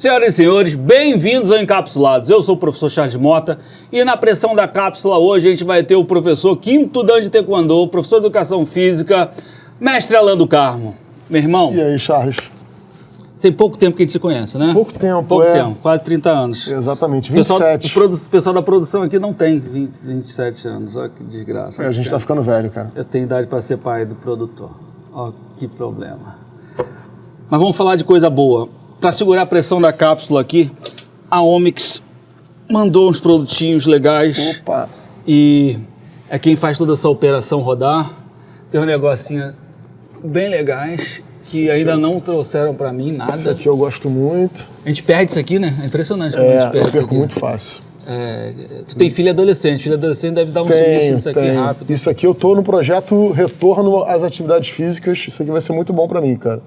Senhoras e senhores, bem-vindos ao Encapsulados. Eu sou o professor Charles Mota e na pressão da cápsula hoje a gente vai ter o professor quinto dan de Taekwondo, professor de Educação Física, mestre Alan do Carmo. Meu irmão... E aí, Charles? Tem pouco tempo que a gente se conhece, né? Pouco tempo, Pouco tempo, quase 30 anos. Exatamente, 27. O pessoal da produção aqui não tem 27 anos, olha que desgraça. A gente tá ficando velho, cara. Eu tenho idade para ser pai do produtor. Ó, que problema. Mas vamos falar de coisa boa. Para segurar a pressão da cápsula aqui, a Omix mandou uns produtinhos legais. Opa! E é quem faz toda essa operação rodar. Tem um negocinho bem legais que ainda não trouxeram para mim nada. Isso aqui eu gosto muito. A gente perde isso aqui, né? É impressionante como a gente perde eu isso perco aqui. muito fácil. Tu tem filho adolescente. Filho adolescente deve dar um serviço nisso aqui rápido. Isso aqui eu tô no projeto Retorno às Atividades Físicas. Isso aqui vai ser muito bom para mim, cara.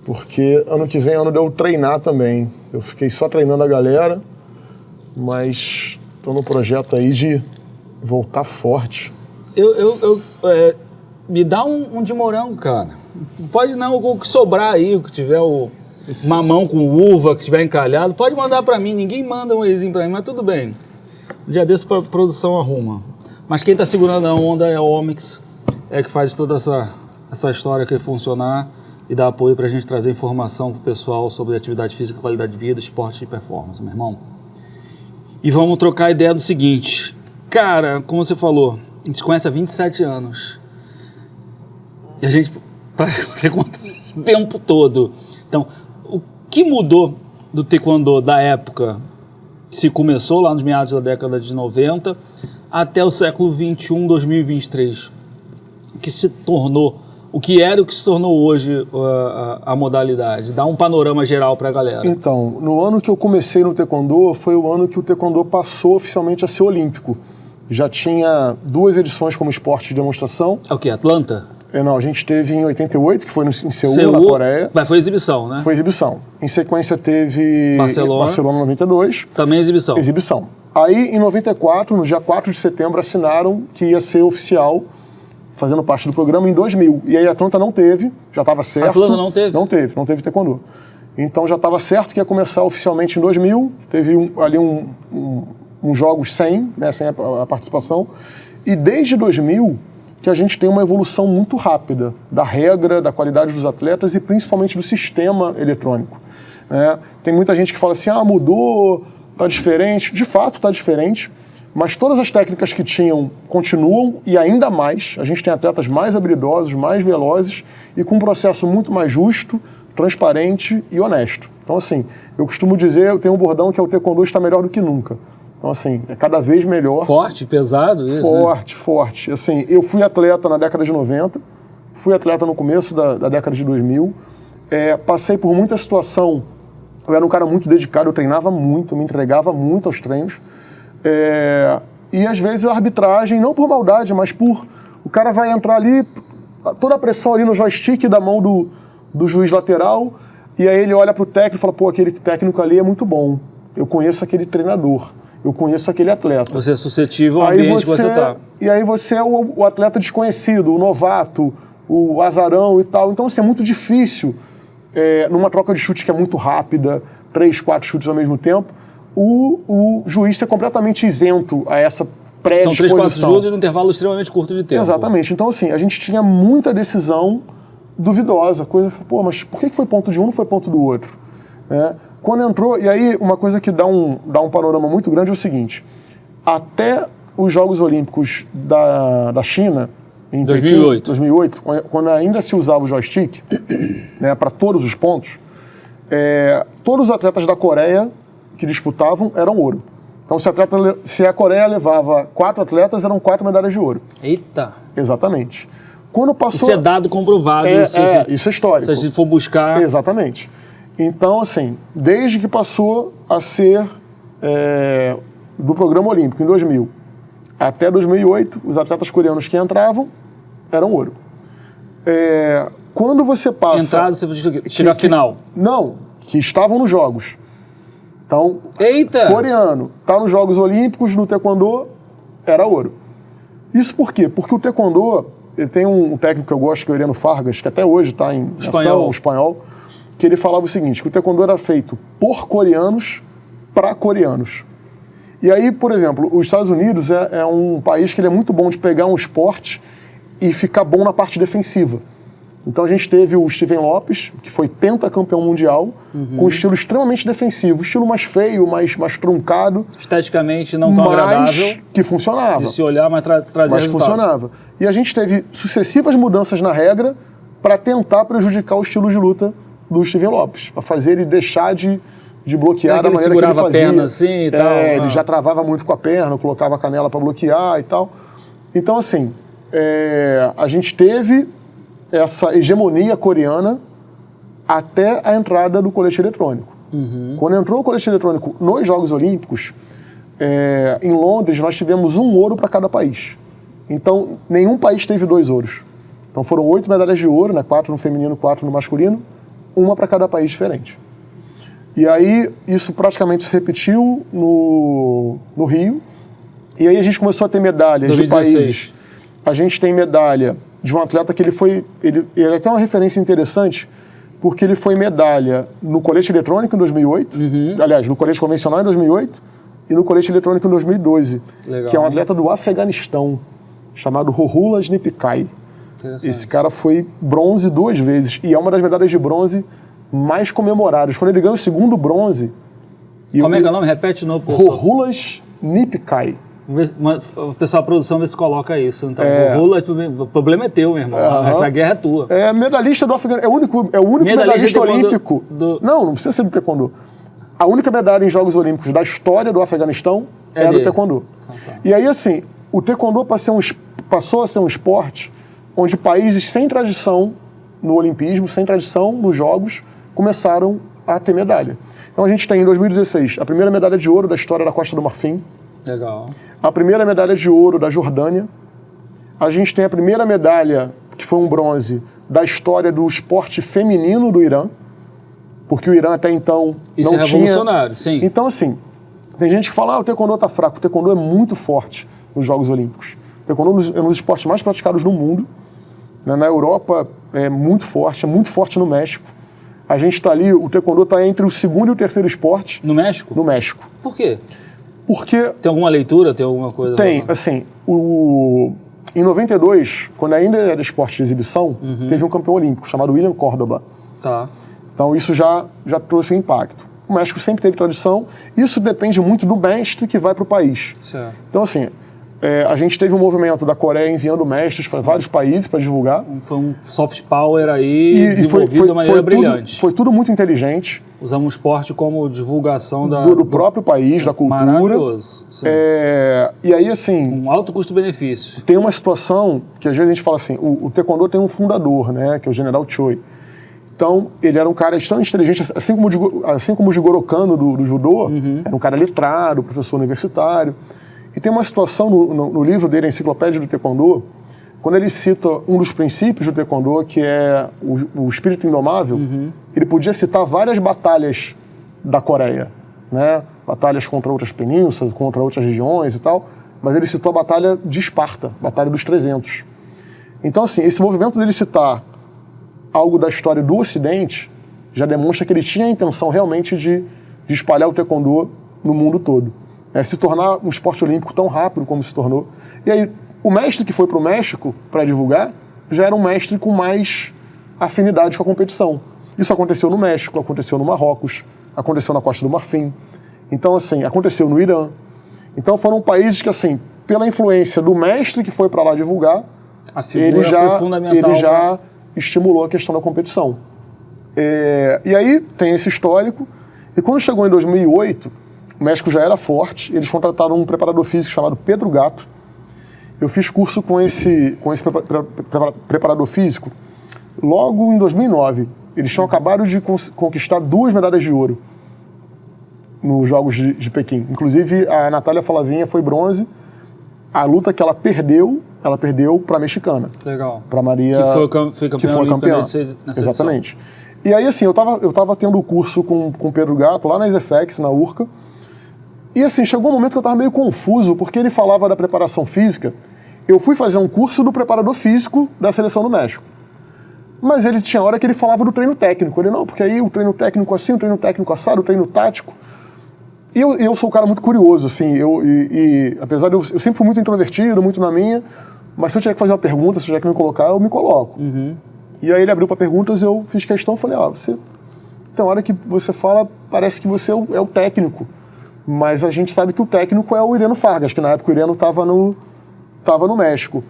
Porque ano que vem é ano de eu treinar também. Eu fiquei só treinando a galera, mas tô no projeto aí de voltar forte. Me dá um de morango, cara. Pode não, o que sobrar aí, o que tiver o mamão com uva, que tiver encalhado, pode mandar pra mim. Ninguém manda um wheyzinho pra mim, mas tudo bem. Um dia desse a produção arruma. Mas quem tá segurando a onda é a Omix, é que faz toda essa história aqui funcionar e dá apoio pra gente trazer informação pro pessoal sobre atividade física, qualidade de vida, esporte e performance, meu irmão. E vamos trocar a ideia do seguinte. Cara, como você falou, a gente se conhece há 27 anos. E a gente para o tempo todo. Então, o que mudou do Taekwondo da época que se começou lá nos meados da década de 90 até o século 21, 2023? O que se tornou, o que era e o que se tornou hoje a modalidade? Dá um panorama geral para a galera. Então, no ano que eu comecei no Taekwondo, foi o ano que o Taekwondo passou oficialmente a ser olímpico. Já tinha 2 edições como esporte de demonstração. É o quê? Atlanta? Não, a gente teve em 88, que foi em Seul, na Coreia. Mas foi exibição, né? Foi exibição. Em sequência teve Barcelona 92. Também exibição. Exibição. Aí, em 94, no dia 4 de setembro, assinaram que ia ser oficial, fazendo parte do programa, em 2000. E aí a Atlanta não teve, já estava certo. A Atlanta não teve? Não teve Taekwondo. Então já estava certo que ia começar oficialmente em 2000. Teve ali uns jogos sem a participação. E desde 2000... que a gente tem uma evolução muito rápida da regra, da qualidade dos atletas e principalmente do sistema eletrônico. Tem muita gente que fala assim, mudou, tá diferente. De fato, tá diferente, mas todas as técnicas que tinham continuam e ainda mais. A gente tem atletas mais habilidosos, mais velozes e com um processo muito mais justo, transparente e honesto. Então, assim, eu costumo dizer, eu tenho um bordão que é o Taekwondo está melhor do que nunca. Então, assim, é cada vez melhor. Forte, pesado isso, Forte. Assim, eu fui atleta na década de 90, fui atleta no começo da década de 2000, passei por muita situação, eu era um cara muito dedicado, eu treinava muito, me entregava muito aos treinos, e às vezes a arbitragem, não por maldade, mas por... O cara vai entrar ali, toda a pressão ali no joystick da mão do juiz lateral, e aí ele olha pro técnico e fala, pô, aquele técnico ali é muito bom, eu conheço aquele treinador. Eu conheço aquele atleta. Você é suscetível ao ambiente que você está. E aí você é o atleta desconhecido, o novato, o azarão e tal. Então, assim, é muito difícil, numa troca de chute que é muito rápida, 3, 4 chutes ao mesmo tempo, o juiz ser completamente isento a essa predisposição. São 3, 4 chutes num intervalo extremamente curto de tempo. Exatamente. Então, assim, a gente tinha muita decisão duvidosa. Pô, mas por que foi ponto de um, não foi ponto do outro? Quando entrou, e aí uma coisa que dá um panorama muito grande é o seguinte, até os Jogos Olímpicos da China, em 2008, quando ainda se usava o joystick, para todos os pontos, todos os atletas da Coreia que disputavam eram ouro. Então se a Coreia levava 4 atletas, eram 4 medalhas de ouro. Eita! Exatamente. Quando passou... Isso é dado comprovado. Isso é histórico. Se a gente for buscar... Exatamente. Então, assim, desde que passou a ser do programa olímpico, em 2000, até 2008, os atletas coreanos que entravam eram ouro. Quando você passa... Entrada, você chega à final. Não, que estavam nos Jogos. Então, Eita! Coreano, está nos Jogos Olímpicos, no Taekwondo, era ouro. Isso por quê? Porque o Taekwondo, ele tem um técnico que eu gosto, que é o Ireno Fargas, que até hoje está em ação, espanhol. que ele falava o seguinte, que o taekwondo era feito por coreanos para coreanos. E aí, por exemplo, os Estados Unidos é um país que ele é muito bom de pegar um esporte e ficar bom na parte defensiva. Então a gente teve o Steven Lopes, que foi pentacampeão mundial, com um estilo extremamente defensivo, estilo mais feio, mais truncado. Esteticamente não tão agradável. Que funcionava. De se olhar, mas trazia resultado. Funcionava. E a gente teve sucessivas mudanças na regra para tentar prejudicar o estilo de luta do Steven Lopes, para fazer ele deixar de bloquear da maneira que ele fazia. Ele segurava a perna assim e tal. Ele já travava muito com a perna, colocava a canela para bloquear e tal. Então, assim, a gente teve essa hegemonia coreana até a entrada do colete eletrônico. Quando entrou o colete eletrônico nos Jogos Olímpicos, em Londres, nós tivemos um ouro para cada país. Então, nenhum país teve 2 ouros. Então, foram 8 medalhas de ouro, né? 4 no feminino, 4 no masculino, uma para cada país diferente. E aí, isso praticamente se repetiu no Rio. E aí a gente começou a ter medalhas 2016. de países. A gente tem medalha de um atleta que ele é até uma referência interessante, porque ele foi medalha no colete eletrônico em 2008, aliás, no colete convencional em 2008 e no colete eletrônico em 2012, Legal, que é um atleta do Afeganistão, chamado Rohullah Nipkai. Esse cara foi bronze 2 vezes e é uma das medalhas de bronze mais comemoradas. Quando ele ganhou o segundo bronze... Como é que é o nome? Repete de novo, pessoal. Rohullah Nipkai. O pessoal da produção vê se coloca isso. Então, o problema é teu, meu irmão. Essa guerra é tua. É medalhista do Afeganistão. É o único medalhista olímpico. Não precisa ser do taekwondo. A única medalha em Jogos Olímpicos da história do Afeganistão é do taekwondo. Tá. E aí, assim, o taekwondo passou a ser um esporte onde países sem tradição no olimpismo, sem tradição nos Jogos, começaram a ter medalha. Então a gente tem, em 2016, a primeira medalha de ouro da história da Costa do Marfim. Legal. A primeira medalha de ouro da Jordânia. A gente tem a primeira medalha, que foi um bronze, da história do esporte feminino do Irã, porque o Irã até então Isso não é revolucionário, sim. Então, assim, tem gente que fala, o taekwondo tá fraco. O taekwondo é muito forte nos Jogos Olímpicos. O taekwondo é um dos esportes mais praticados no mundo. Na Europa é muito forte no México. A gente está ali, o taekwondo está entre o segundo e o terceiro esporte. No México? No México. Por quê? Porque... Tem alguma leitura, tem alguma coisa? Tem, assim, em 92, quando ainda era esporte de exibição, teve um campeão olímpico chamado William Córdoba. Tá. Então isso já trouxe um impacto. O México sempre teve tradição, isso depende muito do mestre que vai para o país. Certo. Então, assim, a gente teve um movimento da Coreia enviando mestres para vários países para divulgar. Foi um soft power aí desenvolvido de maneira brilhante. Foi tudo muito inteligente. Usamos o esporte como divulgação do próprio país, da cultura. Maravilhoso. Sim. E aí, assim... Um alto custo-benefício. Tem uma situação que às vezes a gente fala assim, o taekwondo tem um fundador, né, que é o General Choi. Então, ele era um cara extremamente inteligente, assim como o Jigoro Kano do judô, era um cara letrado, professor universitário. E tem uma situação no livro dele, a Enciclopédia do Taekwondo, quando ele cita um dos princípios do Taekwondo, que é o espírito indomável, ele podia citar várias batalhas da Coreia, né? Batalhas contra outras penínsulas, contra outras regiões e tal, mas ele citou a batalha de Esparta, Batalha dos 300. Então, assim, esse movimento dele citar algo da história do Ocidente já demonstra que ele tinha a intenção realmente de espalhar o Taekwondo no mundo todo. Se tornar um esporte olímpico tão rápido como se tornou. E aí, o mestre que foi para o México para divulgar já era um mestre com mais afinidade com a competição. Isso aconteceu no México, aconteceu no Marrocos, aconteceu na Costa do Marfim. Então, assim, aconteceu no Irã. Então, foram países que, assim, pela influência do mestre que foi para lá divulgar, a figura foi fundamental. Ele já estimulou a questão da competição. E aí, tem esse histórico. E quando chegou em 2008... O México já era forte, eles contrataram um preparador físico chamado Pedro Gatto. Eu fiz curso com esse preparador físico logo em 2009. Eles tinham acabado de conquistar 2 medalhas de ouro nos Jogos de Pequim. Inclusive, a Natália Falavinha foi bronze. A luta que ela perdeu para a mexicana. Legal. Para Maria... Que foi campeã. Exatamente. E aí, assim, eu tava tendo o curso com o Pedro Gatto lá na SFX, na URCA. E assim, chegou um momento que eu estava meio confuso, porque ele falava da preparação física. Eu fui fazer um curso do preparador físico da Seleção do México. Mas ele tinha hora que ele falava do treino técnico. Ele, não, porque aí o treino técnico assim, o treino técnico assado, o treino tático. E eu sou um cara muito curioso, assim, apesar de eu sempre fui muito introvertido, muito na minha, mas se eu tiver que fazer uma pergunta, se eu tiver que me colocar, eu me coloco. E aí ele abriu para perguntas, eu fiz questão, falei, você tem hora que você fala, parece que você é o técnico, mas a gente sabe que o técnico é o Ireno Fargas, que na época o Ireno estava no México.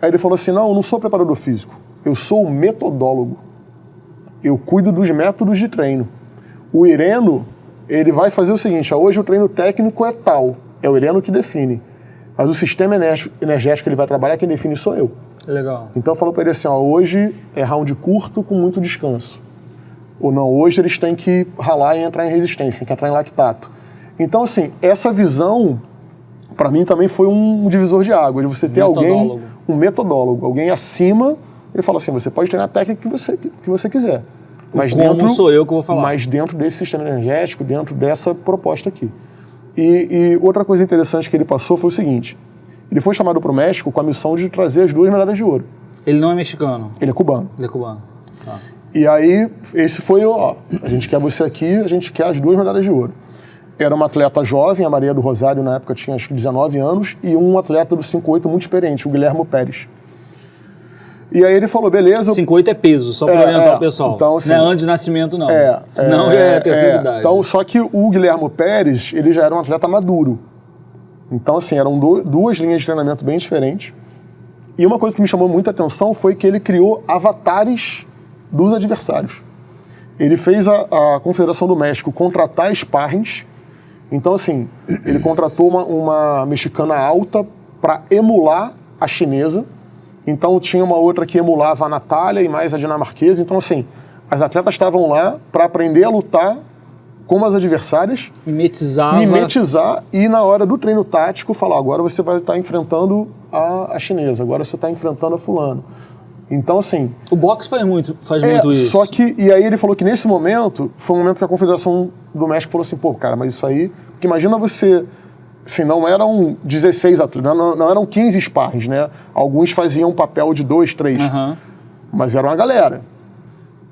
Aí ele falou assim, não, eu não sou preparador físico, eu sou o metodólogo, eu cuido dos métodos de treino. O Ireno, ele vai fazer o seguinte, hoje o treino técnico é tal, é o Ireno que define, mas o sistema energético que ele vai trabalhar, quem define sou eu. Legal. Então falou para ele assim, hoje é round curto com muito descanso. Ou não, hoje eles têm que ralar e entrar em resistência, têm que entrar em lactato. Então assim, essa visão, para mim também foi um divisor de água, de você ter alguém, um metodólogo, alguém acima, ele fala assim, você pode treinar a técnica que você quiser. Mas como sou eu que vou falar. Mas dentro desse sistema energético, dentro dessa proposta aqui. E outra coisa interessante que ele passou foi o seguinte, ele foi chamado para o México com a missão de trazer as 2 medalhas de ouro. Ele não é mexicano? Ele é cubano. Ele é cubano. Tá. E aí, esse foi a gente quer você aqui, a gente quer as 2 medalhas de ouro. Era uma atleta jovem, a Maria do Rosário na época tinha acho que 19 anos, e um atleta do 5'8 muito experiente, o Guilhermo Pérez. E aí ele falou, beleza... 5'8 é peso, só para orientar o pessoal. Então, assim, não é antes de nascimento, não. Senão é terceira idade. Então, só que o Guilhermo Pérez, ele já era um atleta maduro. Então, assim, eram 2 linhas de treinamento bem diferentes. E uma coisa que me chamou muita atenção foi que ele criou avatares dos adversários. Ele fez a Confederação do México contratar sparrings. Então, assim, ele contratou uma mexicana alta para emular a chinesa. Então tinha uma outra que emulava a Natália e mais a dinamarquesa. Então, assim, as atletas estavam lá para aprender a lutar com as adversárias. Mimetizar e na hora do treino tático falar, agora você vai estar enfrentando a chinesa, agora você está enfrentando a fulano. Então, assim... O boxe faz muito isso. Só que, e aí ele falou que nesse momento, foi um momento que a Confederação do México falou assim, pô, cara, mas isso aí... Porque imagina você... Assim, não eram 16 atletas, não eram 15 sparrings, né? Alguns faziam um papel de 2, 3, mas era uma galera.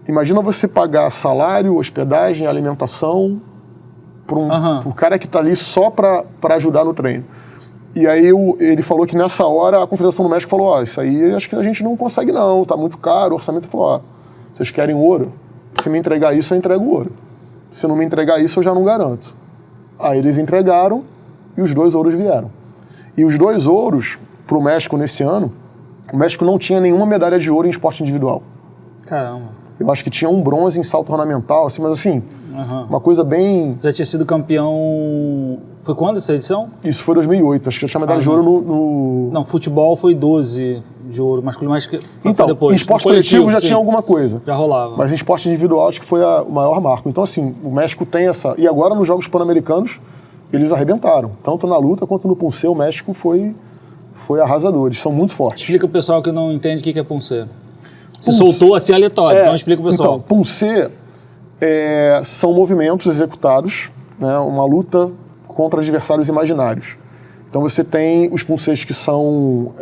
Imagina você pagar salário, hospedagem, alimentação pro cara que está ali só para ajudar no treino. E aí ele falou que nessa hora a Confederação do México falou, isso aí acho que a gente não consegue não, tá muito caro, o orçamento falou, vocês querem ouro? Se me entregar isso, eu entrego ouro. Se não me entregar isso, eu já não garanto. Aí eles entregaram, e os 2 ouros vieram. E os 2 ouros, para o México nesse ano, o México não tinha nenhuma medalha de ouro em esporte individual. Caramba. Eu acho que tinha um bronze em salto ornamental, assim, mas assim, uma coisa bem... Já tinha sido campeão... Foi quando essa edição? Isso foi 2008, acho que já tinha medalha de ouro no... Não, futebol foi 12 de ouro masculino, mas que então, depois. Em esporte coletivo já tinha alguma coisa. Já rolava. Mas em esporte individual acho que foi o maior marco. Então assim, o México tem essa... E agora nos Jogos Pan-Americanos, eles arrebentaram. Tanto na luta quanto no punce, o México foi arrasador. Eles são muito fortes. Explica o pessoal que não entende o que é punce. Você soltou assim aleatório, então explica o pessoal. Então, punce são movimentos executados, né, uma luta contra adversários imaginários. Então você tem os punces que são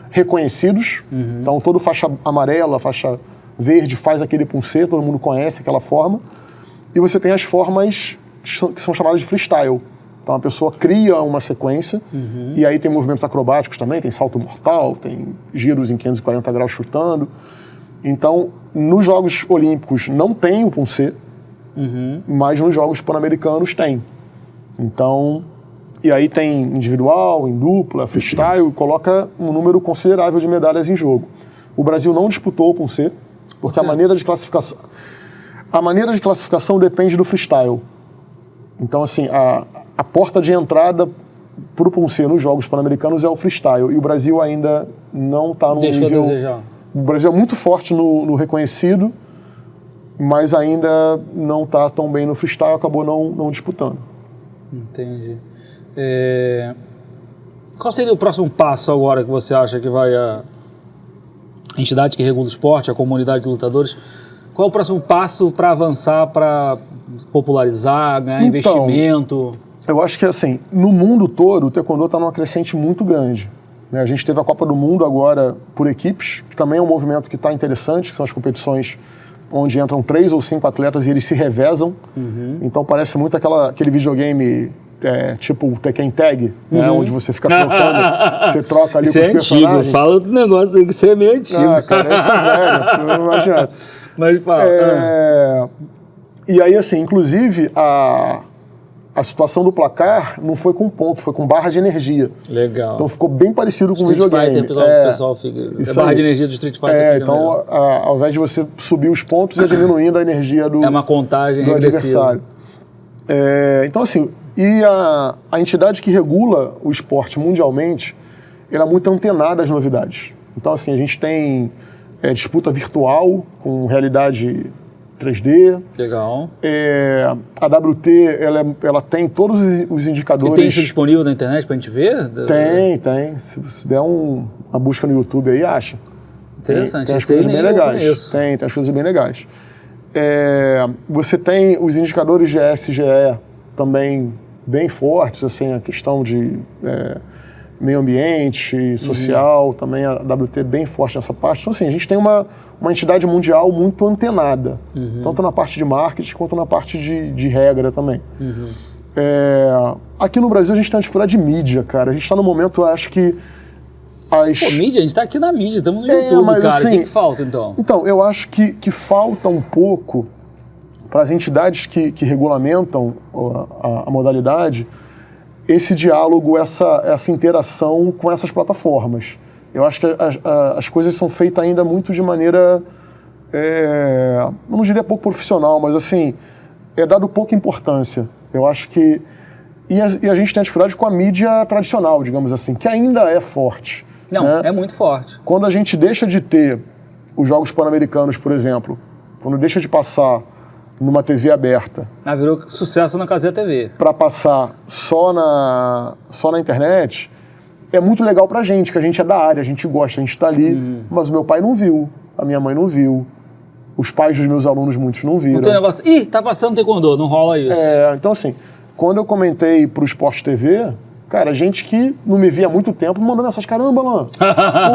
reconhecidos. Então todo faixa amarela, faixa verde faz aquele punce, todo mundo conhece aquela forma. E você tem as formas que são chamadas de freestyle. Então a pessoa cria uma sequência e aí tem movimentos acrobáticos também, tem salto mortal, tem giros em 540 graus chutando. Então, nos Jogos Olímpicos não tem o punce, mas nos Jogos Pan-Americanos tem. Então, e aí tem individual, em dupla, freestyle, e coloca um número considerável de medalhas em jogo. O Brasil não disputou o punce, porque a maneira de classificação depende do freestyle. Então, assim, a porta de entrada para o punce nos Jogos Pan-Americanos é o freestyle, e o Brasil ainda não está no nível... O Brasil é muito forte no reconhecido, mas ainda não está tão bem no freestyle, acabou não disputando. Entendi. Qual seria o próximo passo agora que você acha que vai a entidade que regula o esporte, a comunidade de lutadores? Qual é o próximo passo para avançar, para popularizar, ganhar investimento? Eu acho que assim, no mundo todo o taekwondo está numa crescente muito grande. né? A gente teve a Copa do Mundo agora por equipes, que também é um movimento que está interessante, que são as competições onde entram 3 ou 5 atletas e eles se revezam. Então parece muito aquele videogame tipo o Tekken Tag, né? Onde você fica trocando, você troca ali isso com os personagens. Antigo. Fala do negócio aí que você é meio antigo. Cara, isso é velho, não adianta. Mas fala. E aí, assim, inclusive, a situação do placar não foi com ponto, foi com barra de energia. Legal. Então ficou bem parecido com o Street videogame. Fighter, o pessoal fica... barra de energia do Street Fighter. Então, ao invés de você subir os pontos, é diminuindo a energia do uma contagem do regressiva. adversário. Então, assim, e a entidade que regula o esporte mundialmente, ela é muito antenada às novidades. Então, assim, a gente tem disputa virtual com realidade 3D. Legal. A WT, ela tem todos os indicadores. E tem isso disponível na internet pra gente ver? Tem. Se der uma busca no YouTube aí, acha. Interessante. Tem as coisas bem legais. Tem as coisas bem legais. Você tem os indicadores de ESGE também bem fortes, assim, a questão de meio ambiente, social, também a WT bem forte nessa parte. Então, assim, a gente tem uma entidade mundial muito antenada, tanto na parte de marketing quanto na parte de regra também. Aqui no Brasil a gente tem uma dificuldade de mídia, cara. A gente está no momento, eu acho que mídia? A gente está aqui na mídia, estamos no YouTube, mas, cara. assim, o que falta, então? Então, eu acho que falta um pouco para as entidades que regulamentam a modalidade esse diálogo, essa interação com essas plataformas. Eu acho que as coisas são feitas ainda muito de maneira, não diria pouco profissional, mas assim, é dado pouca importância. Eu acho que... E a gente tem a dificuldade com a mídia tradicional, digamos assim, que ainda é forte. Não, né? É muito forte. Quando a gente deixa de ter os Jogos Pan-Americanos, por exemplo, quando deixa de passar numa TV aberta... Virou sucesso na Cazé TV. Para passar só na internet, é muito legal pra gente, que a gente é da área, a gente gosta, a gente tá ali, mas o meu pai não viu, a minha mãe não viu, os pais dos meus alunos, muitos não viram. Não tem negócio, tá passando taekwondo, não rola isso. Então assim, quando eu comentei pro Sport TV, cara, gente que não me via há muito tempo me mandou mensagem, caramba, Alan,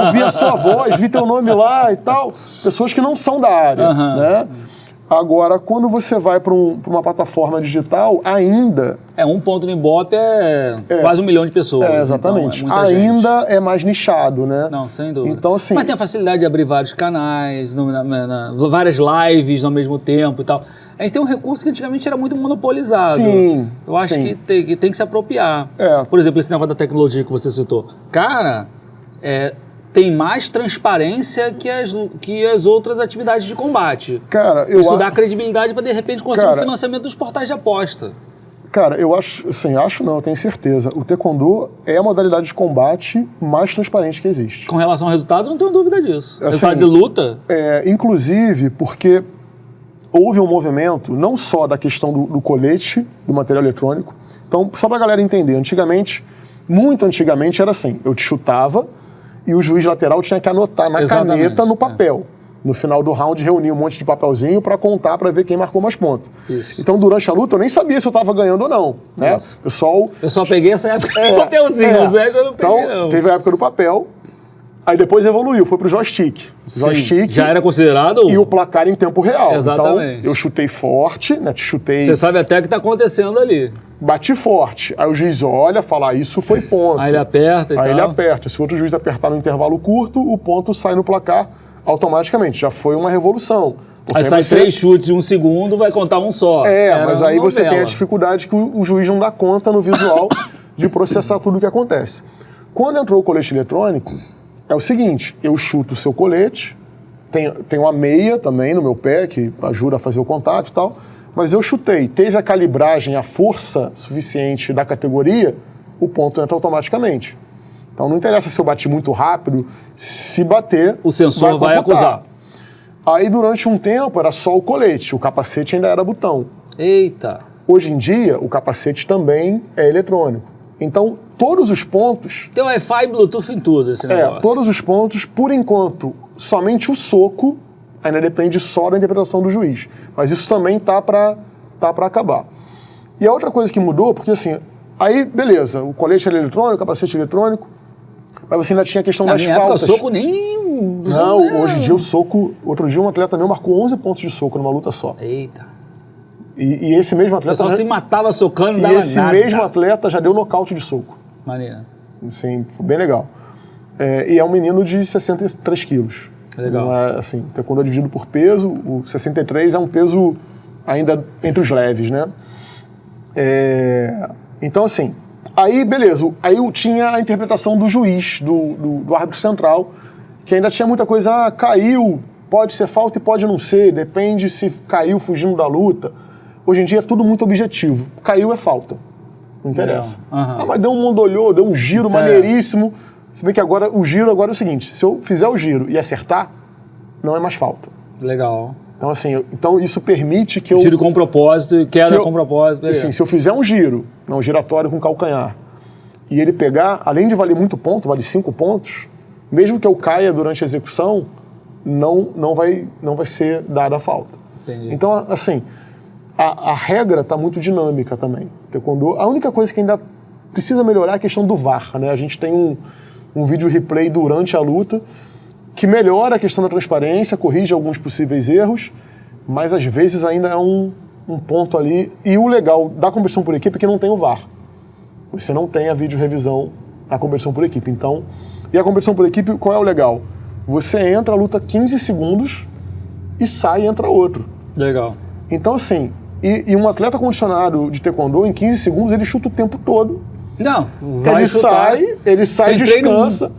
ouvi a sua voz, vi teu nome lá e tal, pessoas que não são da área, né? Agora, quando você vai para uma plataforma digital, ainda... Um ponto no Ibope quase 1 milhão de pessoas. Exatamente. Então ainda é mais nichado, né? Não, sem dúvida. Então, assim, mas tem a facilidade de abrir vários canais, várias lives ao mesmo tempo e tal. A gente tem um recurso que antigamente era muito monopolizado. Sim. Eu acho que tem que se apropriar. É. Por exemplo, esse negócio da tecnologia que você citou. Cara, tem mais transparência que as outras atividades de combate. Cara, Isso dá credibilidade para, de repente, conseguir o financiamento dos portais de aposta. Cara, eu acho, assim, eu tenho certeza. O Taekwondo é a modalidade de combate mais transparente que existe. Com relação ao resultado, não tenho dúvida disso. Assim, resultado de luta? Inclusive porque houve um movimento, não só da questão do colete, do material eletrônico. Então, só pra galera entender, muito antigamente era assim, eu te chutava e o juiz lateral tinha que anotar na caneta, no papel. No final do round, reunia um monte de papelzinho para contar, para ver quem marcou mais pontos. Isso. Então, durante a luta, eu nem sabia se eu estava ganhando ou não. Né? Eu só peguei essa época do papelzinho, eu não peguei, então, teve a época do papel, aí depois evoluiu, foi pro joystick. Joystick já era considerado... E o placar em tempo real. Exatamente. Então, eu chutei forte, né? Você sabe até o que está acontecendo ali. Bati forte. Aí o juiz olha, fala, isso foi ponto. Aí ele aperta e tal. Aí ele aperta. Se o outro juiz apertar no intervalo curto, o ponto sai no placar automaticamente. Já foi uma revolução. Aí sai 3 chutes em 1 segundo, vai contar um só. Mas aí você tem a dificuldade que o juiz não dá conta no visual de processar tudo o que acontece. Quando entrou o colete eletrônico, é o seguinte, eu chuto o seu colete, tem uma meia também no meu pé, que ajuda a fazer o contato e tal, mas eu chutei, teve a calibragem, a força suficiente da categoria, o ponto entra automaticamente. Então não interessa se eu bati muito rápido, se bater... O sensor vai acusar. Aí durante um tempo era só o colete, o capacete ainda era botão. Eita! Hoje em dia, o capacete também é eletrônico. Então, todos os pontos... Tem Wi-Fi e Bluetooth em tudo esse negócio. Todos os pontos, por enquanto, somente o soco ainda depende só da interpretação do juiz. Mas isso também tá para acabar. E a outra coisa que mudou, porque assim, aí beleza, o colete era eletrônico, o capacete eletrônico, mas você ainda tinha a questão das minha época, faltas. soco nem... Não, hoje em dia o soco... Outro dia um atleta meu marcou 11 pontos de soco numa luta só. Eita. E esse mesmo O atleta... pessoal se matava socando, não E dava esse nada. mesmo atleta já deu nocaute de soco. Maneiro. Assim, foi bem legal. E é um menino de 63 quilos. Legal. Não é, assim, taekwondo é dividido por peso, o 63 é um peso ainda entre os leves, né? Então, assim, aí, beleza. Aí eu tinha a interpretação do juiz, do árbitro central, que ainda tinha muita coisa, caiu, pode ser falta e pode não ser, depende se caiu fugindo da luta. Hoje em dia é tudo muito objetivo. Caiu é falta. Não interessa. Uhum. Mas deu um mondolhou, deu um giro maneiríssimo. Se bem que agora o giro agora é o seguinte, se eu fizer o giro e acertar, não é mais falta. Legal. Então, assim, então isso permite que eu... Giro com propósito e queda com propósito. Beleza. Assim, se eu fizer um giro, um giratório com calcanhar, e ele pegar, além de valer muito ponto, vale 5 pontos, mesmo que eu caia durante a execução, não vai ser dada a falta. Entendi. Então, assim, a regra está muito dinâmica também. Taekwondo, a única coisa que ainda precisa melhorar é a questão do VAR, né? A gente tem um vídeo replay durante a luta que melhora a questão da transparência, corrige alguns possíveis erros, mas às vezes ainda é um ponto ali. E o legal da competição por equipe é que não tem o VAR. Você não tem a vídeo-revisão na competição por equipe. Então, e a competição por equipe, qual é o legal? Você entra, luta 15 segundos e sai e entra outro. Legal. Então, assim, e um atleta condicionado de taekwondo, em 15 segundos, ele chuta o tempo todo. Não, vai Ele sai, descansa.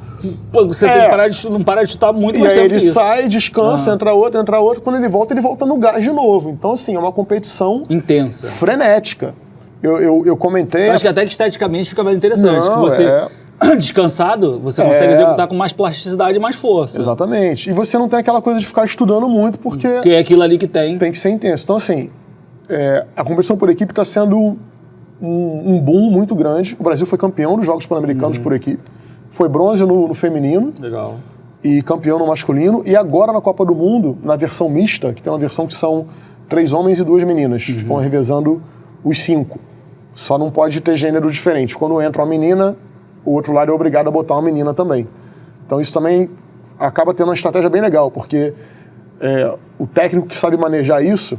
Você tem que parar não para de chutar muito e mais aí tempo ele que isso. sai, descansa, entra outro. Quando ele volta no gás de novo. Então, assim, é uma competição intensa, frenética. Eu comentei... Eu acho que até que esteticamente fica mais interessante. Não, que você, descansado, você consegue executar com mais plasticidade e mais força. Exatamente. E você não tem aquela coisa de ficar estudando muito, porque é aquilo ali que tem. Tem que ser intenso. Então, assim, a competição por equipe está sendo um boom muito grande. O Brasil foi campeão dos Jogos Pan-Americanos por equipe. Foi bronze no feminino. Legal. E campeão no masculino. E agora na Copa do Mundo, na versão mista, que tem uma versão que são 3 homens e 2 meninas. Ficam revezando os 5. Só não pode ter gênero diferente. Quando entra uma menina, o outro lado é obrigado a botar uma menina também. Então isso também acaba tendo uma estratégia bem legal, porque o técnico que sabe manejar isso...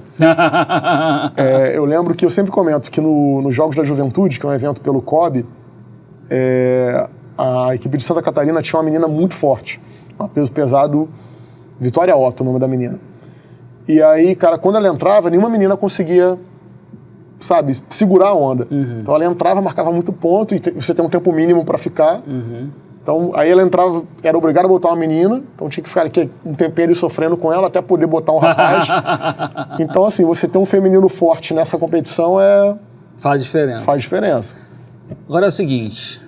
eu lembro que eu sempre comento que nos Jogos da Juventude, que é um evento pelo COB, a equipe de Santa Catarina tinha uma menina muito forte, um peso pesado, Vitória Otto, o nome da menina. E aí, cara, quando ela entrava, nenhuma menina conseguia, sabe, segurar a onda. Então ela entrava, marcava muito ponto, e você tem um tempo mínimo para ficar. Então aí ela entrava, era obrigada a botar uma menina, então tinha que ficar aqui um tempinho sofrendo com ela até poder botar um rapaz. Então, assim, você ter um feminino forte nessa competição faz diferença. Faz diferença. Agora é o seguinte,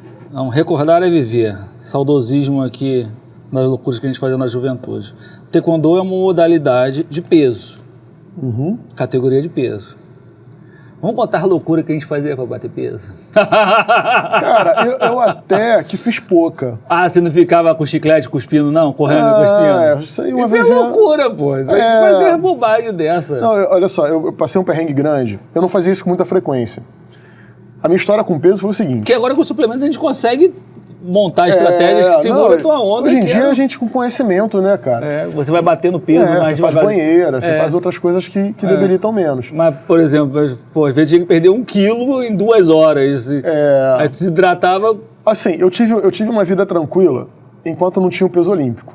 recordar é viver. Saudosismo aqui nas loucuras que a gente fazia na juventude. O taekwondo é uma modalidade de peso. Categoria de peso. Vamos contar a loucura que a gente fazia pra bater peso? Cara, eu até que fiz pouca. Ah, você não ficava com chiclete cuspindo, não? Correndo e cuspindo? Isso aí uma vez é loucura, pô. Isso a gente fazia bobagem dessa. Não, olha só, eu passei um perrengue grande. Eu não fazia isso com muita frequência. A minha história com peso foi o seguinte... Porque agora com o suplemento a gente consegue montar estratégias que seguram a tua onda. Hoje em dia a gente com conhecimento, né, cara? Você vai bater no peso mais você faz banheira, você faz outras coisas que debilitam menos. Mas, por exemplo, às vezes tinha que perder 1 quilo em 2 horas. Aí tu se hidratava... Assim, eu tive uma vida tranquila enquanto não tinha o peso olímpico.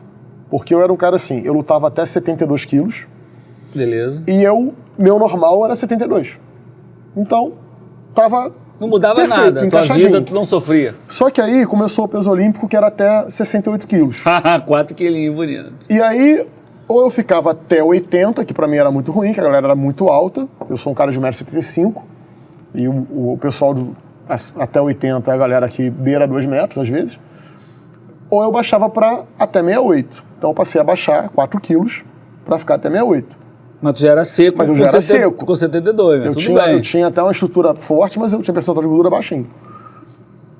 Porque eu era um cara assim, eu lutava até 72 quilos. Beleza. E meu normal era 72. Então, tava... Não mudava perfeito, nada, tua vida não sofria. Só que aí começou o peso olímpico, que era até 68 quilos. 4 quilinhos, bonito. E aí, ou eu ficava até 80, que pra mim era muito ruim, que a galera era muito alta. Eu sou um cara de 1,75 m. E o pessoal até 80 é a galera que beira 2 metros, às vezes. Ou eu baixava pra até 68. Então eu passei a baixar 4 quilos pra ficar até 68. Mas tu já era seco, mas eu já era seco. Com 72, mas tudo bem. Eu tinha até uma estrutura forte, mas eu tinha percentual de gordura baixinho.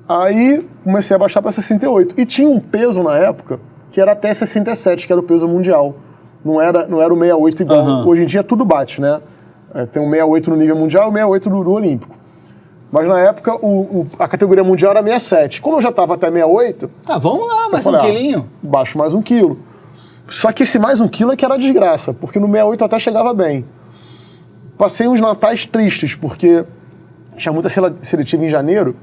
Aí comecei a baixar para 68. E tinha um peso na época que era até 67, que era o peso mundial. Não era o 68 igual. Hoje em dia tudo bate, né? Tem um 68 no nível mundial e um 68 do olímpico. Mas na época a categoria mundial era 67. Como eu já estava até 68... Vamos lá, mais falei, um quilinho. Baixo mais 1 quilo. Só que esse mais 1 quilo é que era desgraça, porque no 68 eu até chegava bem. Passei uns natais tristes, porque tinha muita seletiva em janeiro.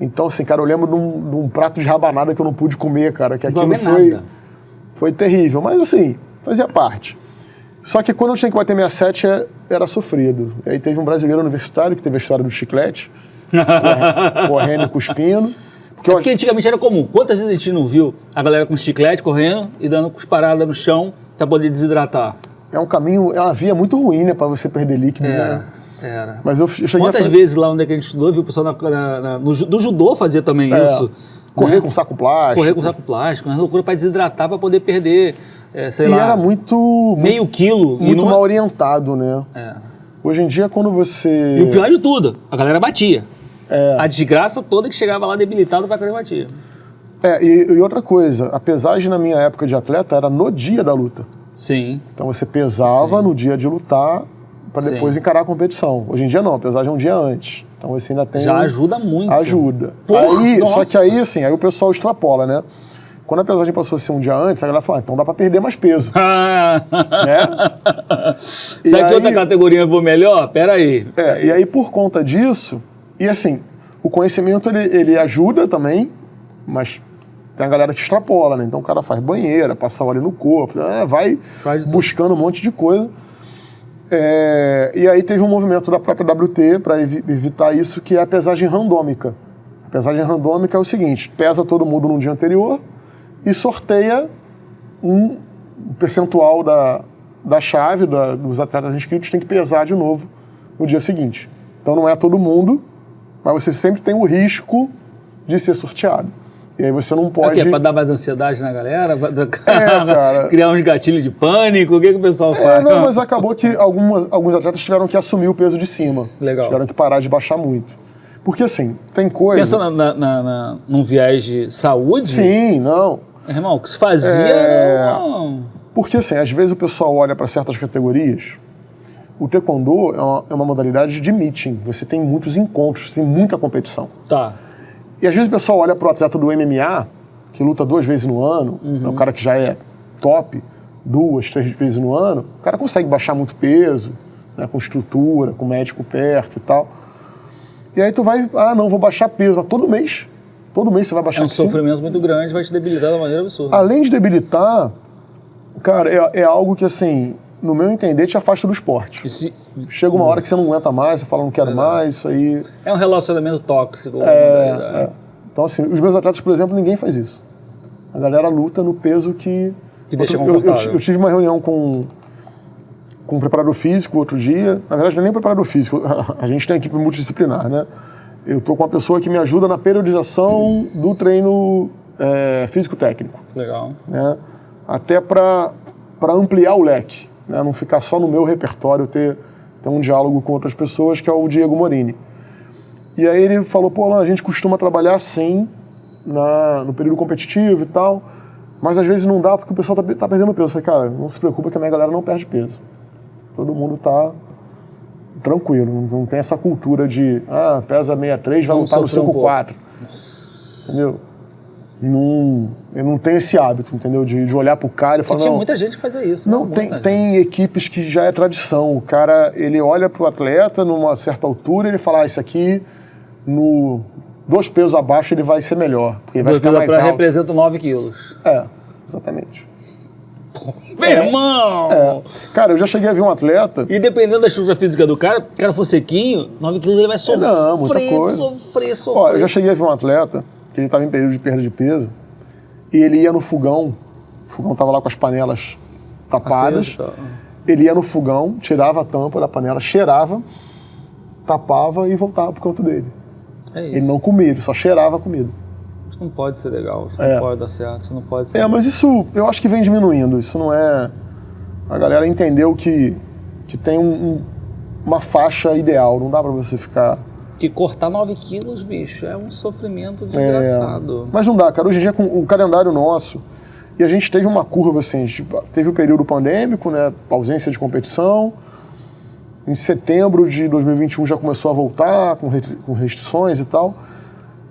Então, assim, cara, eu lembro de um prato de rabanada que eu não pude comer, cara. Que aquilo foi terrível. Mas, assim, fazia parte. Só que quando eu tinha que bater 67, era sofrido. E aí teve um brasileiro universitário que teve a história do chiclete, correndo e cuspindo. Porque antigamente era comum. Quantas vezes a gente não viu a galera com chiclete correndo e dando cusparada no chão para poder desidratar? É um caminho, é uma via muito ruim, né, para você perder líquido, né? Era. Mas eu cheguei Quantas vezes lá onde é que a gente estudou, viu o pessoal do judô fazia também isso. Correr com saco plástico. Correr com saco plástico, uma loucura para desidratar, para poder perder, sei lá... E era muito... meio quilo. Muito mal orientado, né? Hoje em dia, quando você... E o pior de tudo, a galera batia. A desgraça toda que chegava lá debilitada para querer batia. E outra coisa, a pesagem na minha época de atleta era no dia da luta. Sim. Então você pesava no dia de lutar para depois encarar a competição. Hoje em dia não, a pesagem é um dia antes. Então você ainda tem... Já ajuda muito. Ajuda. Só que aí, assim, aí o pessoal extrapola, né? Quando a pesagem passou a ser um dia antes, a galera fala, então dá para perder mais peso. Né? Será que outra categoria eu vou melhor? Pera aí. E aí por conta disso, e assim, o conhecimento ele ajuda também, mas tem a galera que extrapola, né? Então o cara faz banheira, passa óleo no corpo, vai buscando um monte de coisa. E aí teve um movimento da própria WT para evitar isso, que é a pesagem randômica. A pesagem randômica é o seguinte, pesa todo mundo no dia anterior e sorteia um percentual da chave dos atletas inscritos, tem que pesar de novo no dia seguinte. Então não é todo mundo, mas você sempre tem o risco de ser sorteado. E aí você não pode... Para dar mais ansiedade na galera? Cara. Criar uns gatilhos de pânico? O que o pessoal faz? Não, mas acabou que alguns atletas tiveram que assumir o peso de cima. Legal. Tiveram que parar de baixar muito. Porque assim, tem coisa... Pensa num viés de saúde? Sim, não. Irmão, o que se fazia era... Porque assim, às vezes o pessoal olha para certas categorias. O taekwondo é uma modalidade de meeting. Você tem muitos encontros, tem muita competição. Tá. E às vezes o pessoal olha para o atleta do MMA, que luta 2 vezes no ano, é um cara que já é top, 2, 3 vezes no ano, o cara consegue baixar muito peso, né, com estrutura, com médico perto e tal. E aí tu vai, não, vou baixar peso, mas todo mês você vai baixar peso. É um sofrimento muito grande, vai te debilitar de uma maneira absurda. Além de debilitar, cara, é algo que assim, no meu entender, te afasta do esporte. Chega uma hora que você não aguenta mais, você fala, não quero mais, isso aí... É um relacionamento tóxico. Então, assim, os meus atletas, por exemplo, ninguém faz isso. A galera luta no peso que deixa confortável. Eu tive uma reunião com um preparador físico outro dia. Na verdade, não é nem preparador físico, a gente tem equipe multidisciplinar, né? Eu tô com uma pessoa que me ajuda na periodização do treino físico-técnico. Legal. Né? Até para ampliar o leque, né? Não ficar só no meu repertório, ter um diálogo com outras pessoas, que é o Diego Morini. E aí ele falou, pô, Alan, a gente costuma trabalhar assim, no período competitivo e tal, mas às vezes não dá porque o pessoal tá perdendo peso. Eu falei, cara, não se preocupa que a minha galera não perde peso. Todo mundo tá tranquilo, não tem essa cultura de, pesa 63, vai lutar no 5-4. Entendeu? Eu não tenho esse hábito, entendeu? De olhar pro cara e falar, tinha muita gente que fazia isso. Não, tem equipes que já é tradição. O cara, ele olha pro atleta numa certa altura e ele fala, isso aqui, 2 pesos abaixo, ele vai ser melhor. Porque ele vai ficar mais alto. Representa 9 quilos. Exatamente. Meu irmão! Cara, eu já cheguei a ver um atleta... E dependendo da estrutura física do cara, o cara for sequinho, 9 quilos ele vai sofrer, sofrer. Ó, eu já cheguei a ver um atleta que ele estava em período de perda de peso e ele ia no fogão, o fogão estava lá com as panelas tapadas, ele ia no fogão, tirava a tampa da panela, cheirava, tapava e voltava pro canto dele. Ele não comia, ele só cheirava a comida. Isso não pode ser legal, isso não pode dar certo, isso não pode ser... mas isso eu acho que vem diminuindo, isso não é... A galera entendeu que tem uma faixa ideal, não dá pra você ficar... Que cortar 9 quilos, bicho, é um sofrimento desgraçado. Mas não dá, cara, hoje em dia com o calendário nosso, e a gente teve uma curva assim, teve o período pandêmico, né, ausência de competição, Em setembro de 2021 já começou a voltar com restrições e tal.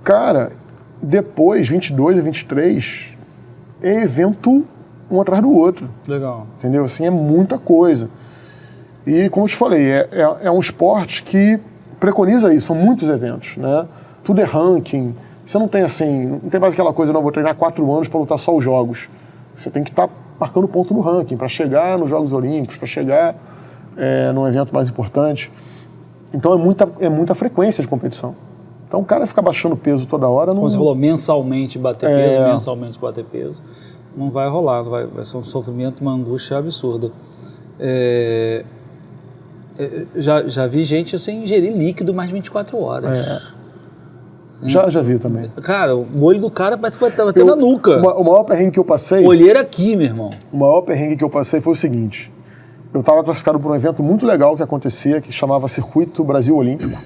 Cara, depois, 22 e 23, é evento um atrás do outro. Legal. Entendeu? Assim, é muita coisa. E, como eu te falei, é um esporte que preconiza isso, são muitos eventos, né? Tudo é ranking. Você não tem assim, não tem mais aquela coisa, não, vou treinar 4 anos para lutar só os jogos. Você tem que estar marcando ponto no ranking para chegar nos Jogos Olímpicos, para chegar num evento mais importante. Então é muita frequência de competição. Então o cara ficar baixando peso toda hora... Como você falou, mensalmente bater peso, não vai rolar, vai ser um sofrimento, uma angústia absurda. Já vi gente assim, ingerir líquido mais de 24 horas. Já vi também. Cara, o olho do cara parece que vai bater na nuca. O maior perrengue que eu passei... Olheira aqui, meu irmão. O maior perrengue que eu passei foi o seguinte. Eu estava classificado por um evento muito legal que acontecia, que chamava Circuito Brasil Olímpico.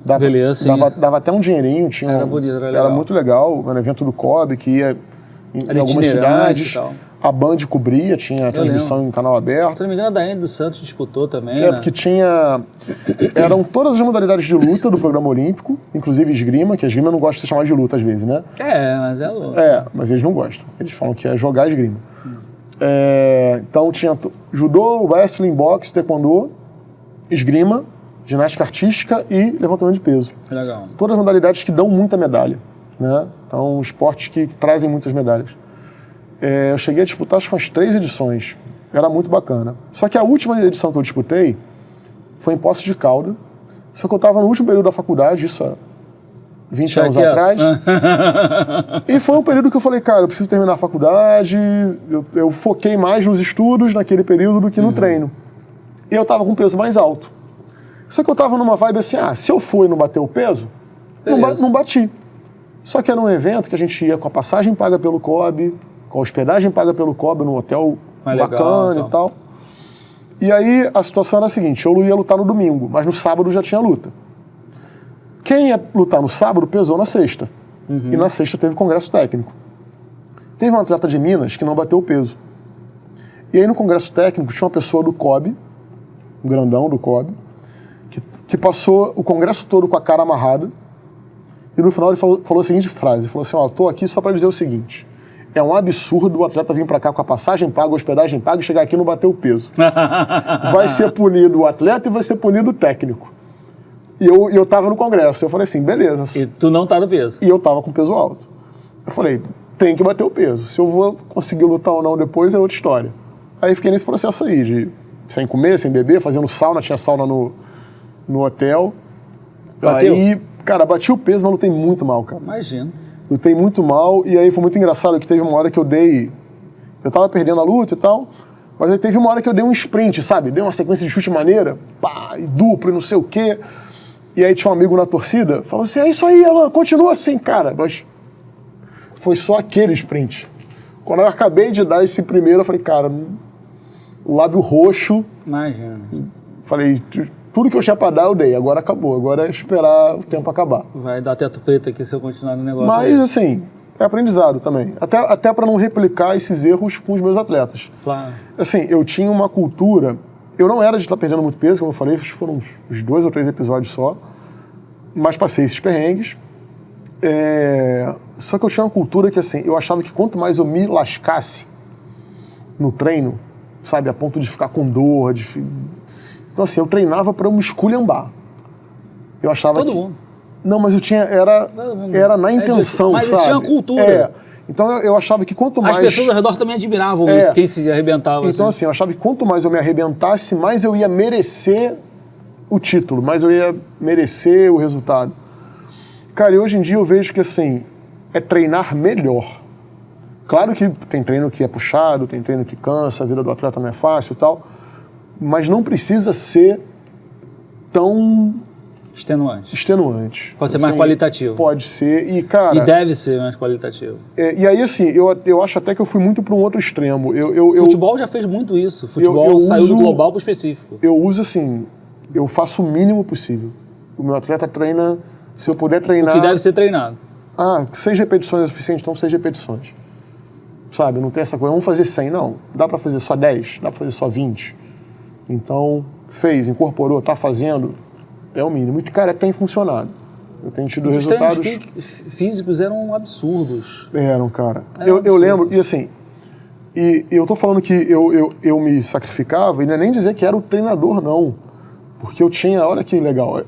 Beleza, sim. Dava até um dinheirinho. Era bonito, era legal. Era muito legal. Era um evento do COB, que ia em algumas cidades. A Band cobria, tinha transmissão em canal aberto. Se não me engano, a Daiane dos Santos disputou também, né? Porque eram todas as modalidades de luta do programa olímpico, inclusive esgrima, que a esgrima não gosta de ser chamada de luta às vezes, né? Mas é luta. Mas eles não gostam. Eles falam que é jogar esgrima. Então tinha judô, wrestling, boxe, taekwondo, esgrima, ginástica artística e levantamento de peso. Legal. Todas as modalidades que dão muita medalha, né? Então, esportes que trazem muitas medalhas. Eu cheguei a disputar acho que umas 3 edições. Era muito bacana. Só que a última edição que eu disputei foi em Poços de Caldas. Só que eu estava no último período da faculdade, isso há 20 anos atrás. E foi um período que eu falei, cara, eu preciso terminar a faculdade. Eu foquei mais nos estudos naquele período do que no treino. E eu estava com um peso mais alto. Só que eu estava numa vibe assim, se eu for e não bater o peso, não bati. Só que era um evento que a gente ia com a passagem paga pelo COB, com a hospedagem paga pelo COB, num hotel bacana e tal. E aí a situação era a seguinte, eu ia lutar no domingo, mas no sábado já tinha luta. Quem ia lutar no sábado pesou na sexta. E na sexta teve congresso técnico. Teve um atleta de Minas que não bateu o peso. E aí no congresso técnico tinha uma pessoa do COB, um grandão do COB, que passou o congresso todo com a cara amarrada. E no final ele falou a seguinte frase, ele falou assim, tô aqui só para dizer o seguinte, é um absurdo o atleta vir para cá com a passagem paga, a hospedagem paga e chegar aqui e não bater o peso. Vai ser punido o atleta e vai ser punido o técnico. E eu tava no congresso, eu falei assim, beleza. E tu não tá no peso. E eu tava com peso alto. Eu falei, tem que bater o peso. Se eu vou conseguir lutar ou não depois é outra história. Aí fiquei nesse processo aí, de sem comer, sem beber, fazendo sauna, tinha sauna no hotel. Bateu? Aí, cara, bati o peso, mas lutei muito mal, cara. Imagino. Lutei muito mal, e aí foi muito engraçado que teve uma hora que eu tava perdendo a luta e tal, mas aí teve uma hora que eu dei um sprint, sabe? Dei uma sequência de chute maneira, pá, e duplo e não sei o quê. E aí tinha um amigo na torcida, falou assim, é isso aí, Alan, continua assim, cara. Mas foi só aquele sprint. Quando eu acabei de dar esse primeiro, eu falei, cara, o lábio roxo. Imagina. Falei, tudo que eu tinha pra dar eu dei, agora acabou, agora é esperar o tempo acabar. Vai dar teto preto aqui se eu continuar no negócio. Mas assim, é aprendizado também, até para não replicar esses erros com os meus atletas. Claro. Assim, eu tinha uma cultura, eu não era de estar perdendo muito peso, como eu falei, foram uns 2 ou 3 episódios só, mas passei esses perrengues. Só que eu tinha uma cultura que assim, eu achava que quanto mais eu me lascasse no treino, sabe, a ponto de ficar com dor, então assim, eu treinava para eu me esculhambar. Eu achava Todo mundo. Não, mas eu tinha, era na intenção, mas sabe? Mas tinha uma cultura. Então eu achava que quanto mais... As pessoas ao redor também admiravam quem se arrebentava. Então assim, eu achava que quanto mais eu me arrebentasse, mais eu ia merecer o título, mais eu ia merecer o resultado. Cara, e hoje em dia eu vejo que assim, é treinar melhor. Claro que tem treino que é puxado, tem treino que cansa, a vida do atleta não é fácil e tal, mas não precisa ser tão... Extenuante. Pode ser mais qualitativo. Pode ser, e cara... E deve ser mais qualitativo. E aí, assim, eu acho até que eu fui muito para um outro extremo. Futebol já fez muito isso. Futebol saiu do global para o específico. Eu uso, assim, eu faço o mínimo possível. O meu atleta treina, se eu puder treinar... O que deve ser treinado. 6 repetições é suficiente, então 6 repetições. Sabe, não tem essa coisa, vamos fazer 100, não. Dá para fazer só 10, dá para fazer só 20. Então, fez, incorporou, está fazendo, é o mínimo. E, cara, tem funcionado. Eu tenho tido Os resultados... treinos físicos eram absurdos. Eram, cara. Eram Eu lembro, absurdos. e assim, e eu tô falando que eu me sacrificava, e não é nem dizer que era o treinador, não. Porque eu tinha, olha que legal,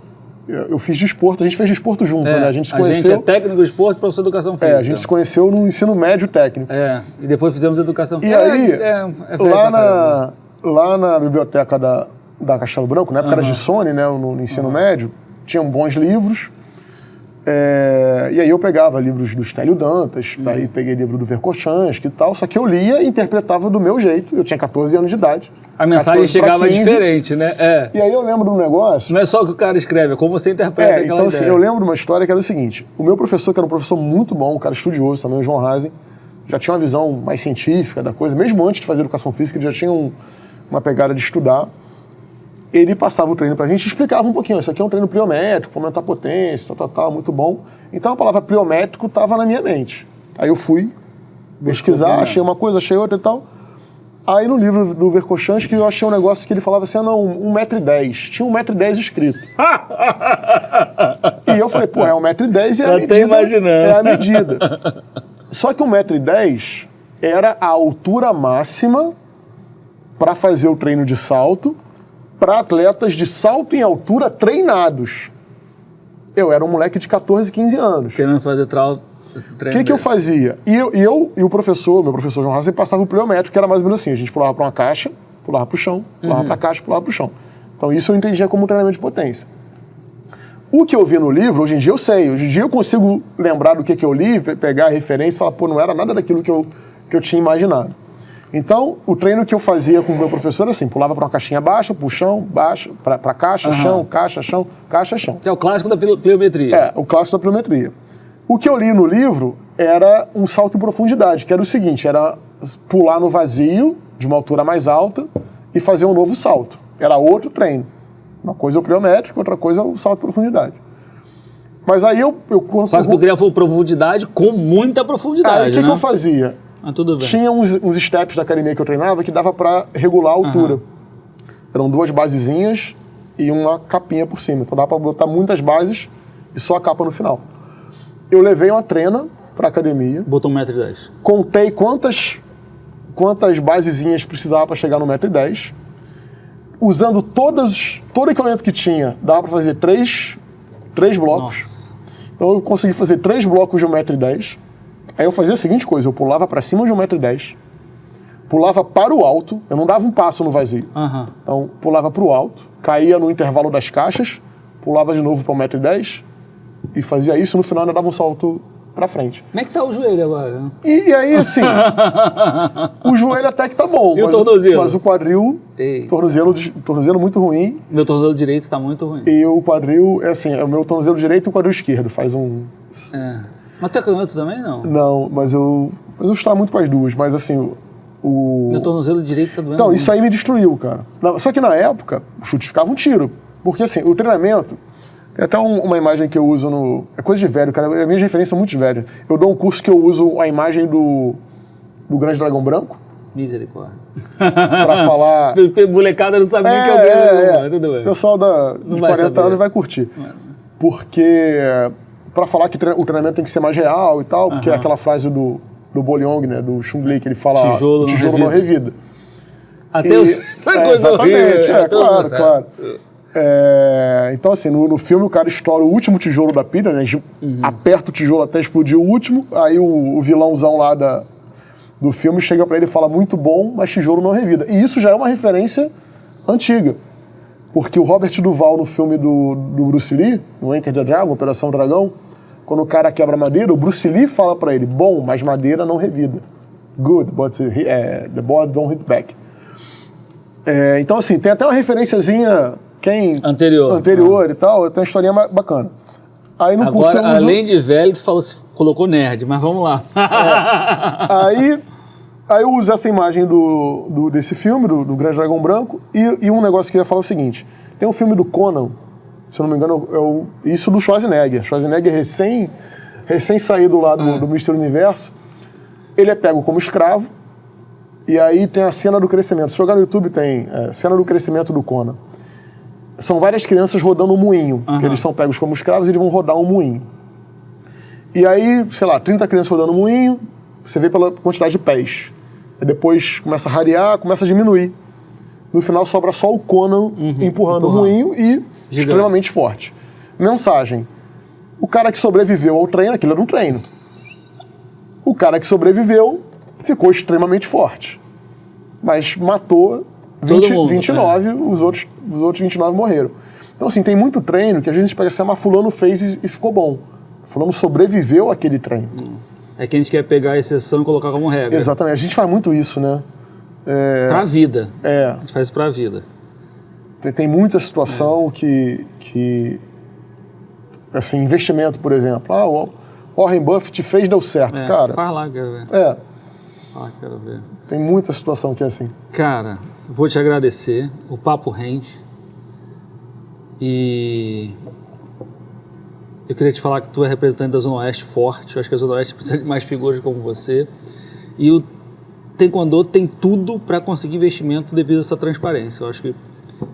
eu fiz desporto, a gente fez desporto junto, né? A gente se conheceu... A gente é técnico de esporte e professor de educação física. a gente se conheceu no ensino médio técnico. E depois fizemos educação E física. aí, lá na biblioteca da Castelo Branco, na época era Gissone, né, no ensino médio, tinham bons livros. E aí eu pegava livros do Stélio Dantas, aí peguei livro do Verkhoshansky e tal, só que eu lia e interpretava do meu jeito. Eu tinha 14 anos de idade. A mensagem chegava 15, diferente, né? E aí eu lembro de um negócio... Não é só o que o cara escreve, é como você interpreta aquela então, ideia. assim, eu lembro de uma história que era o seguinte, o meu professor, que era um professor muito bom, um cara estudioso também, o João Hazen, já tinha uma visão mais científica da coisa, mesmo antes de fazer educação física, ele já tinha uma pegada de estudar. Ele passava o treino pra gente e explicava um pouquinho, isso aqui é um treino pliométrico, para aumentar a potência, tal, muito bom. Então a palavra pliométrico estava na minha mente. Aí eu fui pesquisar, achei uma coisa, achei outra e tal. Aí no livro do Verkhoshansky eu achei um negócio que ele falava assim, 1,10m. Tinha 1,10m escrito. E eu falei, pô, é 1,10m e é a medida. Até imaginando. É a medida. Só que 1,10m era a altura máxima para fazer o treino de salto para atletas de salto em altura treinados. Eu era um moleque de 14, 15 anos. Querendo fazer treino. O que eu fazia? E o professor, meu professor João Hazen, passava o pliométrico, que era mais ou menos assim, a gente pulava para uma caixa, pulava para o chão, pulava para a caixa, pulava para o chão. Então isso eu entendia como um treinamento de potência. O que eu vi no livro, hoje em dia eu sei, hoje em dia eu consigo lembrar do que eu li, pegar a referência e falar, pô, não era nada daquilo que eu tinha imaginado. Então, o treino que eu fazia com o meu professor era assim, pulava para uma caixinha baixa, para o chão, baixo, para caixa, chão, caixa, chão, caixa, chão. Que é o clássico da pliometria. O clássico da pliometria. O que eu li no livro era um salto em profundidade, que era o seguinte, era pular no vazio, de uma altura mais alta, e fazer um novo salto. Era outro treino. Uma coisa é o pliométrico, outra coisa é o salto em profundidade. Mas aí Só que tu queria profundidade com muita profundidade, aí o que eu fazia? Tudo bem. Tinha uns steps da academia que eu treinava que dava para regular a altura. Eram 2 basezinhas e uma capinha por cima. Então dava para botar muitas bases e só a capa no final. Eu levei uma trena para academia. Botou 1,10m. Contei quantas basezinhas precisava para chegar no 1,10m. Usando todo o equipamento que tinha, dava para fazer 3 blocos. Nossa. Então eu consegui fazer 3 blocos de 1,10m. Aí eu fazia a seguinte coisa, eu pulava para cima de 1,10m, pulava para o alto, eu não dava um passo no vazio. Então pulava para o alto, caía no intervalo das caixas, pulava de novo para 1,10m e fazia isso, no final ainda dava um salto para frente. Como é que tá o joelho agora? Né? E aí, assim, o joelho até que tá bom. E o tornozelo? Mas o quadril, tornozelo muito ruim. Meu tornozelo direito está muito ruim. E o quadril, o meu tornozelo direito e o quadril esquerdo, faz um... Mas tu é canhoto também, não? Não, mas eu estava muito com as duas, mas assim, Meu tornozelo direito tá doendo Então, muito. isso aí me destruiu, cara. Só que na época, o chute ficava um tiro. Porque assim, o treinamento... Tem até uma imagem que eu uso no... É coisa de velho, cara. As minhas referências são muito velhas. Eu dou um curso que eu uso a imagem do Grande Dragão Branco. Misericórdia. Pra falar... Molecada não sabe nem que é o Grande Dragão Branco. Tudo bem. O pessoal dos 40 anos vai curtir. Porque... Pra falar que o treinamento tem que ser mais real e tal, porque é aquela frase do Bolyong, né, do Chung Lee, que ele fala tijolo não revida. Até essa coisa horrível. Claro. Então, assim, no filme o cara estoura o último tijolo da pilha, né, aperta o tijolo até explodir o último, aí o vilãozão lá do filme chega pra ele e fala, muito bom, mas tijolo não revida. E isso já é uma referência antiga. Porque o Robert Duvall, no filme do Bruce Lee, no Enter the Dragon, Operação Dragão, quando o cara quebra madeira, o Bruce Lee fala pra ele, bom, mas madeira não revida. Good, but the board don't hit back. Então, assim, tem até uma referenciazinha anterior e tal, tem uma historinha bacana. Aí no agora, além de velho, tu colocou nerd, mas vamos lá. Aí eu uso essa imagem desse filme, do Grande Dragão Branco, e um negócio que eu ia falar é o seguinte, tem um filme do Conan, se eu não me engano, isso do Schwarzenegger. Schwarzenegger recém saído lá do Mister Universo, ele é pego como escravo, e aí tem a cena do crescimento. Se jogar no YouTube tem cena do crescimento do Conan. são várias crianças rodando um moinho, que eles são pegos como escravos e eles vão rodar um moinho. E aí, sei lá, 30 crianças rodando um moinho, você vê pela quantidade de pés. Aí depois começa a rarear, começa a diminuir. No final sobra só o Conan empurrando o moinho e extremamente forte. Mensagem. O cara que sobreviveu ao treino, aquilo era um treino. O cara que sobreviveu ficou extremamente forte. Mas matou 29, os outros 29 morreram. Então, assim, tem muito treino que às vezes pega assim, mas fulano fez e ficou bom. Fulano sobreviveu àquele treino. É que a gente quer pegar a exceção e colocar como regra. Exatamente. A gente faz muito isso, né? Pra vida. A gente faz isso pra vida. Tem muita situação que assim, investimento, por exemplo. O Warren Buffett fez, deu certo. Cara, faz lá, quero ver. Quero ver. Tem muita situação que é assim. Cara, vou te agradecer. O papo rende. E eu queria te falar que tu é representante da Zona Oeste forte. Eu acho que a Zona Oeste precisa de mais figuras como você. E o Taekwondo tem tudo para conseguir investimento devido a essa transparência. Eu acho que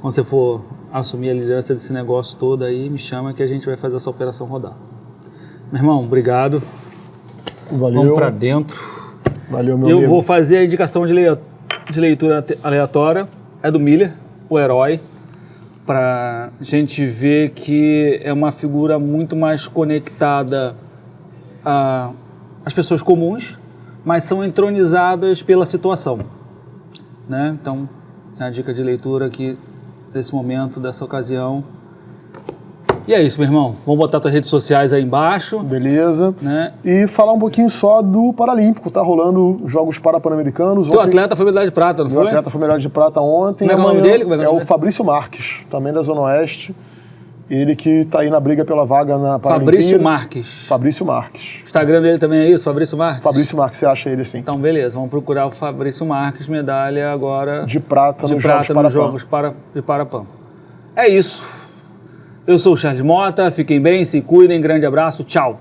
quando você for assumir a liderança desse negócio todo aí, me chama que a gente vai fazer essa operação rodar. Meu irmão, obrigado. Valeu. Vamos para dentro. Valeu, meu amigo. Eu vou fazer a indicação de leitura aleatória. É do Miller, o herói. Para a gente ver que é uma figura muito mais conectada às pessoas comuns, mas são entronizadas pela situação, né? Então, é a dica de leitura aqui desse momento, dessa ocasião. E é isso, meu irmão. Vamos botar tuas redes sociais aí embaixo. Beleza. Né? E falar um pouquinho só do Paralímpico. Tá rolando Jogos Pan-Americanos. Teu atleta foi medalha de prata, não foi? O atleta foi medalha de prata ontem. Como é que é o nome dele? É o Fabrício Marques, também da Zona Oeste. Ele que tá aí na briga pela vaga na Paralimpíada. Fabrício Marques. Fabrício Marques. O Instagram dele também é isso, Fabrício Marques? Fabrício Marques, você acha ele assim? Então, beleza. Vamos procurar o Fabrício Marques, medalha agora... De prata nos Jogos de Parapan. É isso. Eu sou o Charles Mota, fiquem bem, se cuidem, grande abraço, tchau.